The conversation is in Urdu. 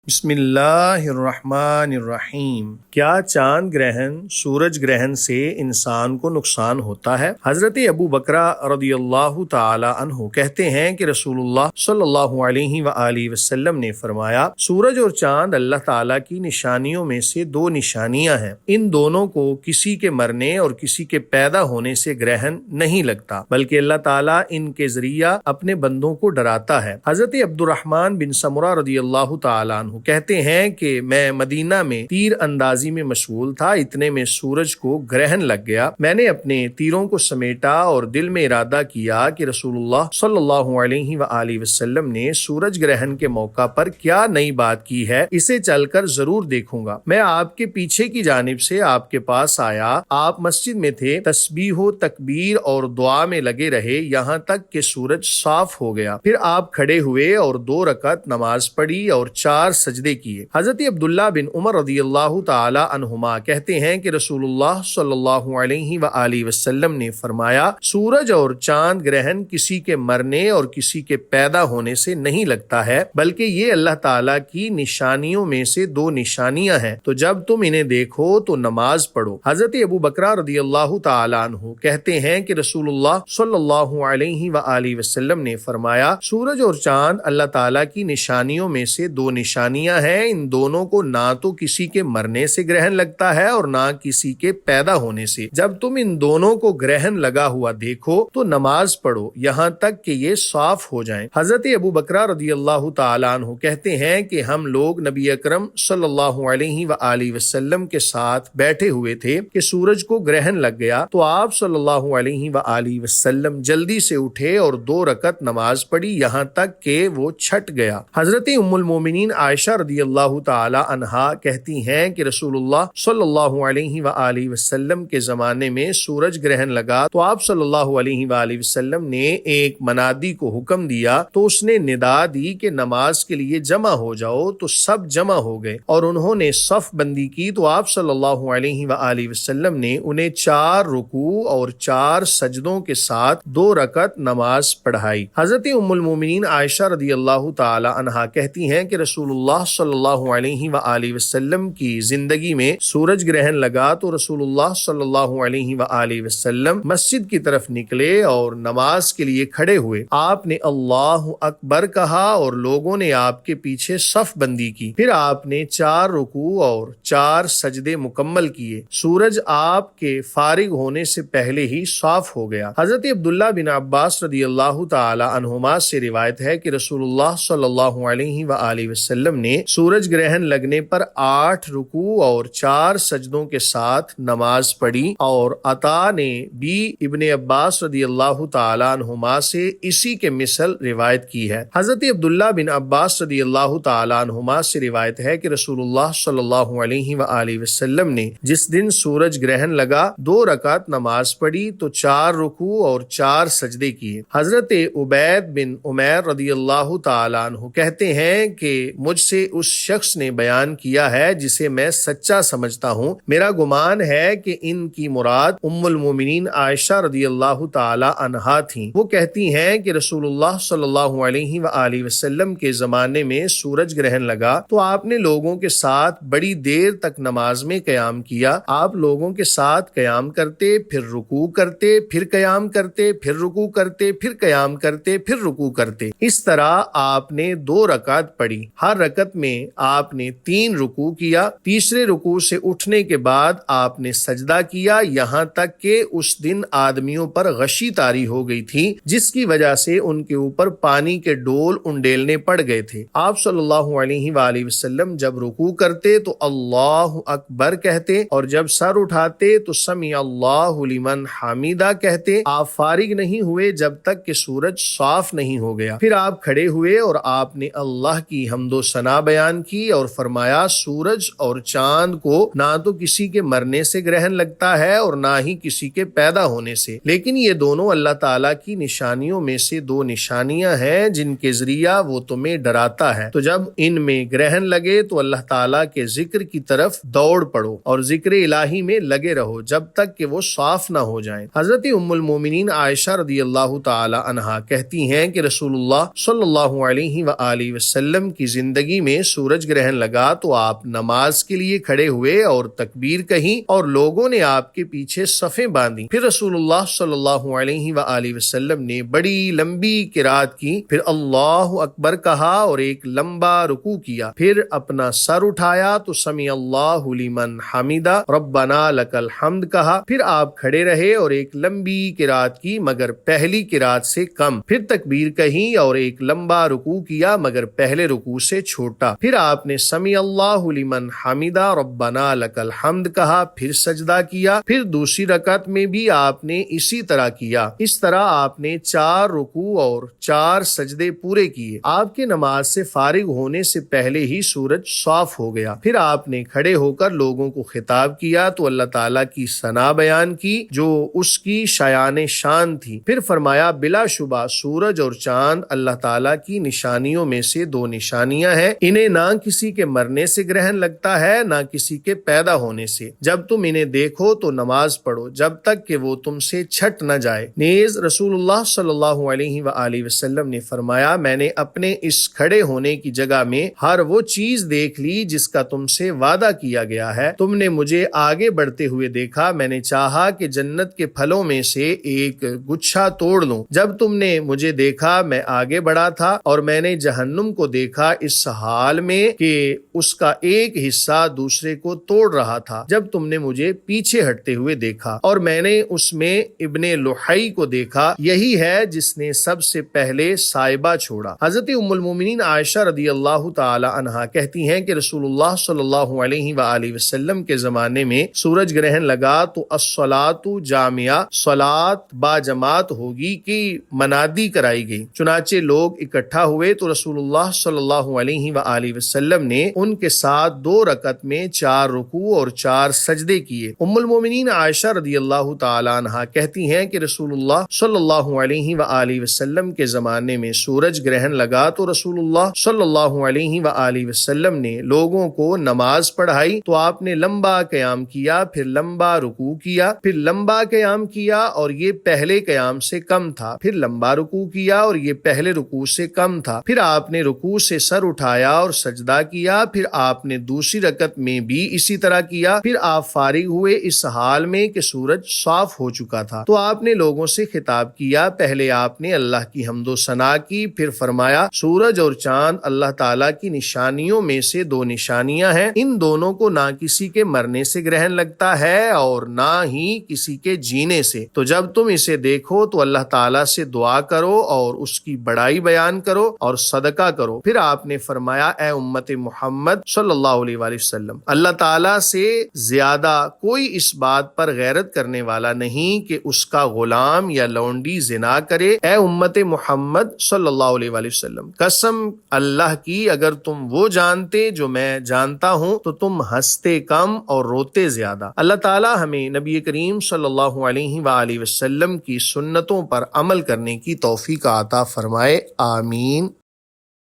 بسم اللہ الرحمن الرحیم۔ کیا چاند گرہن سورج گرہن سے انسان کو نقصان ہوتا ہے؟ حضرت ابو بکرہ رضی اللہ تعالی عنہ کہتے ہیں کہ رسول اللہ صلی اللہ علیہ وآلہ وسلم نے فرمایا، سورج اور چاند اللہ تعالیٰ کی نشانیوں میں سے دو نشانیاں ہیں، ان دونوں کو کسی کے مرنے اور کسی کے پیدا ہونے سے گرہن نہیں لگتا، بلکہ اللہ تعالیٰ ان کے ذریعہ اپنے بندوں کو ڈراتا ہے۔ حضرت عبد الرحمن بن سمرہ رضی اللہ تعالی عنہ کہتے ہیں کہ میں مدینہ میں تیر اندازی میں مشغول تھا، اتنے میں سورج کو گرہن لگ گیا۔ میں نے اپنے تیروں کو سمیٹا اور دل میں ارادہ کیا کہ رسول اللہ صلی اللہ علیہ وآلہ وسلم نے سورج گرہن کے موقع پر کیا نئی بات کی ہے، اسے چل کر ضرور دیکھوں گا۔ میں آپ کے پیچھے کی جانب سے آپ کے پاس آیا، آپ مسجد میں تھے، تسبیح و تکبیر اور دعا میں لگے رہے یہاں تک کہ سورج صاف ہو گیا۔ پھر آپ کھڑے ہوئے اور 2 رکعت نماز پڑھی اور 4 سجدے کیے۔ حضرت عبداللہ بن عمر رضی اللہ تعالی عنہما کہتے ہیں کہ رسول اللہ صلی اللہ علیہ وآلہ وسلم نے فرمایا، سورج اور چاند گرہن کسی کے مرنے اور کسی کے پیدا ہونے سے نہیں لگتا ہے، بلکہ یہ اللہ تعالیٰ کی نشانیوں میں سے 2 نشانیاں ہیں، تو جب تم انہیں دیکھو تو نماز پڑھو۔ حضرت ابو بکرہ رضی اللہ تعالی عنہ کہتے ہیں کہ رسول اللہ صلی اللہ علیہ وآلہ وسلم نے فرمایا، سورج اور چاند اللہ تعالیٰ کی نشانیوں میں سے 2 نشانیاں ہیں، ان دونوں کو نہ تو کسی کے مرنے سے گرہن لگتا ہے اور نہ کسی کے پیدا ہونے سے۔ جب تم ان دونوں کو گرہن لگا ہوا دیکھو تو نماز پڑھو یہاں تک کہ یہ صاف ہو جائیں۔ حضرت ابو بکرہ رضی اللہ تعالی عنہ کہتے ہیں کہ ہم لوگ نبی اکرم صلی اللہ علیہ وآلہ وسلم کے ساتھ بیٹھے ہوئے تھے کہ سورج کو گرہن لگ گیا تو آپ صلی اللہ علیہ وآلہ وسلم جلدی سے اٹھے اور 2 رکعت نماز پڑھی یہاں تک کہ وہ چھٹ گیا۔ حضرت ام المومنین عائشہ رضی اللہ تعالی عنہا کہتی ہیں کہ رسول اللہ صلی اللہ علیہ وآلہ وسلم کے زمانے میں سورج گرہن لگا تو آپ صلی اللہ علیہ وآلہ وسلم نے ایک منادی کو حکم دیا تو اس نے ندا دی کہ نماز کے لیے جمع ہو جاؤ، تو سب جمع ہو گئے اور انہوں نے صف بندی کی تو آپ صلی اللہ علیہ وآلہ وسلم نے انہیں 4 رکوع اور 4 سجدوں کے ساتھ 2 رکعت نماز پڑھائی۔ حضرت ام المومنین عائشہ رضی اللہ تعالی عنہا کہتی ہیں کہ رسول اللہ صلی اللہ علیہ وآلہ وسلم کی زندگی میں سورج گرہن لگا تو رسول اللہ صلی اللہ علیہ وآلہ وسلم مسجد کی طرف نکلے اور نماز کے لیے کھڑے ہوئے۔ آپ نے اللہ اکبر کہا اور لوگوں نے آپ کے پیچھے صف بندی کی، پھر آپ نے 4 رکوع اور 4 سجدے مکمل کیے، سورج آپ کے فارغ ہونے سے پہلے ہی صاف ہو گیا۔ حضرت عبداللہ بن عباس رضی اللہ تعالی عنہما سے روایت ہے کہ رسول اللہ صلی اللہ علیہ وآلہ وسلم نے سورج گرہن لگنے پر 8 رکوع اور 4 سجدوں کے ساتھ نماز پڑھی، اور عطا نے بھی ابن عباس رضی اللہ تعالی عنہما سے اسی کے مثل روایت کی ہے۔ حضرت عبداللہ بن عباس رضی اللہ تعالی عنہما سے روایت ہے کہ رسول اللہ صلی اللہ علیہ وآلہ وسلم نے جس دن سورج گرہن لگا 2 رکعت نماز پڑھی تو 4 رکوع اور 4 سجدے کیے۔ حضرت عبید بن عمیر رضی اللہ تعالی عنہ کہتے ہیں کہ مجھ سے اس شخص نے بیان کیا ہے جسے میں سچا سمجھتا ہوں، میرا گمان ہے کہ ان کی مراد ام المومنین عائشہ رضی اللہ تعالی عنہا تھیں۔ وہ کہتی ہیں کہ رسول اللہ صلی اللہ علیہ وآلہ وسلم کے زمانے میں سورج گرہن لگا تو آپ نے لوگوں کے ساتھ بڑی دیر تک نماز میں قیام کیا۔ آپ لوگوں کے ساتھ قیام کرتے، پھر رکوع کرتے، پھر قیام کرتے، پھر رکوع کرتے، پھر قیام کرتے، پھر رکوع کرتے۔ اس طرح آپ نے 2 رکعت پڑھی، ہر رکعت میں آپ نے 3 رکوع کیا، تیسرے رکوع سے اٹھنے کے بعد آپ نے سجدہ کیا، یہاں تک کہ اس دن آدمیوں پر غشی طاری ہو گئی تھی جس کی وجہ سے ان کے اوپر پانی کے ڈول انڈیلنے پڑ گئے تھے۔ آپ صلی اللہ علیہ وآلہ وسلم جب رکوع کرتے تو اللہ اکبر کہتے اور جب سر اٹھاتے تو سمیع اللہ لمن حمیدہ کہتے۔ آپ فارغ نہیں ہوئے جب تک کہ سورج صاف نہیں ہو گیا، پھر آپ کھڑے ہوئے اور آپ نے اللہ کی حمد و ثنا بیان کی اور فرمایا، سورج اور چاند کو نہ تو کسی کے مرنے سے گرہن لگتا ہے اور نہ ہی کسی کے پیدا ہونے سے، لیکن یہ دونوں اللہ تعالیٰ کی نشانیوں میں سے 2 نشانیاں ہیں جن کے ذریعہ وہ تمہیں ڈراتا ہے، تو جب ان میں گرہن لگے تو اللہ تعالیٰ کے ذکر کی طرف دوڑ پڑو اور ذکر الہی میں لگے رہو جب تک کہ وہ صاف نہ ہو جائیں۔ حضرت ام المومنین عائشہ رضی اللہ تعالی عنہا کہتی ہیں کہ رسول اللہ صلی اللہ علیہ وآلہ وسلم کی زندگی زندگی میں سورج گرہن لگا تو آپ نماز کے لیے کھڑے ہوئے اور تکبیر کہیں اور لوگوں نے آپ کے پیچھے صفیں باندھی. پھر رسول اللہ صلی اللہ علیہ وآلہ وسلم نے بڑی لمبی قرات کی، پھر اللہ اکبر کہا اور ایک لمبا رکوع کیا، پھر اپنا سر اٹھایا تو سمیع اللہ لمن حمیدہ ربنا لک الحمد کہا، پھر آپ کھڑے رہے اور ایک لمبی قرات کی مگر پہلی قرات سے کم، پھر تکبیر کہی اور ایک لمبا رکوع کیا مگر پہلے رکوع سے چھوٹا، پھر آپ نے سمیع اللہ لمن حمیدہ ربنا لک الحمد کہا، پھر سجدہ کیا، پھر دوسری رکعت میں بھی آپ نے اسی طرح کیا. اس طرح آپ نے 4 رکوع اور 4 سجدے پورے کیے. آپ کے نماز سے فارغ ہونے سے پہلے ہی سورج صاف ہو گیا. پھر آپ نے کھڑے ہو کر لوگوں کو خطاب کیا تو اللہ تعالیٰ کی ثنا بیان کی جو اس کی شایان شان تھی. پھر فرمایا بلا شبہ سورج اور چاند اللہ تعالیٰ کی نشانیوں میں سے 2 نشانیاں ہیں، انہیں نہ کسی کے مرنے سے گرہن لگتا ہے نہ کسی کے پیدا ہونے سے. جب تم انہیں دیکھو تو نماز پڑھو جب تک کہ وہ تم سے چھٹ نہ جائے. نیز رسول اللہ صلی اللہ علیہ وآلہ وسلم نے فرمایا میں نے اپنے اس کھڑے ہونے کی جگہ میں ہر وہ چیز دیکھ لی جس کا تم سے وعدہ کیا گیا ہے. تم نے مجھے آگے بڑھتے ہوئے دیکھا، میں نے چاہا کہ جنت کے پھلوں میں سے ایک گچھا توڑ لوں. جب تم نے مجھے دیکھا میں آگے بڑھا تھا اور میں نے جہنم کو دیکھا اس حال میں کہ اس کا ایک حصہ دوسرے کو توڑ رہا تھا. جب تم نے مجھے پیچھے ہٹتے ہوئے دیکھا اور میں نے اس میں ابن لحی کو دیکھا، یہی ہے جس نے سب سے پہلے سائبہ چھوڑا. حضرت ام المومنین عائشہ رضی اللہ تعالی عنہا کہتی ہیں کہ رسول اللہ صلی اللہ علیہ وآلہ وسلم کے زمانے میں سورج گرہن لگا تو الصلاۃ جامعہ، صلاۃ با جماعت ہوگی کی منادی کرائی گئی. چنانچہ لوگ اکٹھا ہوئے تو رسول اللہ صلی اللہ علیہ وآلہ وسلم نے ان کے ساتھ 2 رکعت میں 4 رکوع اور 4 سجدے کیے. ام المومنین عائشہ رضی اللہ تعالی عنہا کہتی ہیں کہ رسول اللہ صلی اللہ علیہ وآلہ وسلم کے زمانے میں سورج گرہن لگا تو رسول اللہ صلی اللہ علیہ وآلہ وسلم نے لوگوں کو نماز پڑھائی تو آپ نے لمبا قیام کیا، پھر لمبا رکوع کیا، پھر لمبا قیام کیا اور یہ پہلے قیام سے کم تھا، پھر لمبا رکوع کیا اور یہ پہلے رکوع سے کم تھا، پھر آپ نے رکوع سے سر اٹھایا اور سجدہ کیا، پھر آپ نے دوسری رکعت میں بھی اسی طرح کیا، پھر آپ فارغ ہوئے اس حال میں کہ سورج صاف ہو چکا تھا تو آپ نے لوگوں سے خطاب کیا. پہلے آپ نے اللہ کی حمد و ثنا کی، پھر فرمایا سورج اور چاند اللہ تعالیٰ کی نشانیوں میں سے 2 نشانیاں ہیں، ان دونوں کو نہ کسی کے مرنے سے گرہن لگتا ہے اور نہ ہی کسی کے جینے سے. تو جب تم اسے دیکھو تو اللہ تعالیٰ سے دعا کرو اور اس کی بڑائی بیان کرو اور صدقہ کرو. پھر آپ نے فرمایا اے امت محمد صلی اللہ علیہ وآلہ وسلم، اللہ تعالیٰ سے زیادہ کوئی اس بات پر غیرت کرنے والا نہیں کہ اس کا غلام یا لونڈی زنا کرے. اے امت محمد صلی اللہ علیہ وآلہ وسلم، قسم اللہ کی اگر تم وہ جانتے جو میں جانتا ہوں تو تم ہنستے کم اور روتے زیادہ. اللہ تعالیٰ ہمیں نبی کریم صلی اللہ علیہ وآلہ وسلم کی سنتوں پر عمل کرنے کی توفیق عطا فرمائے. آمین.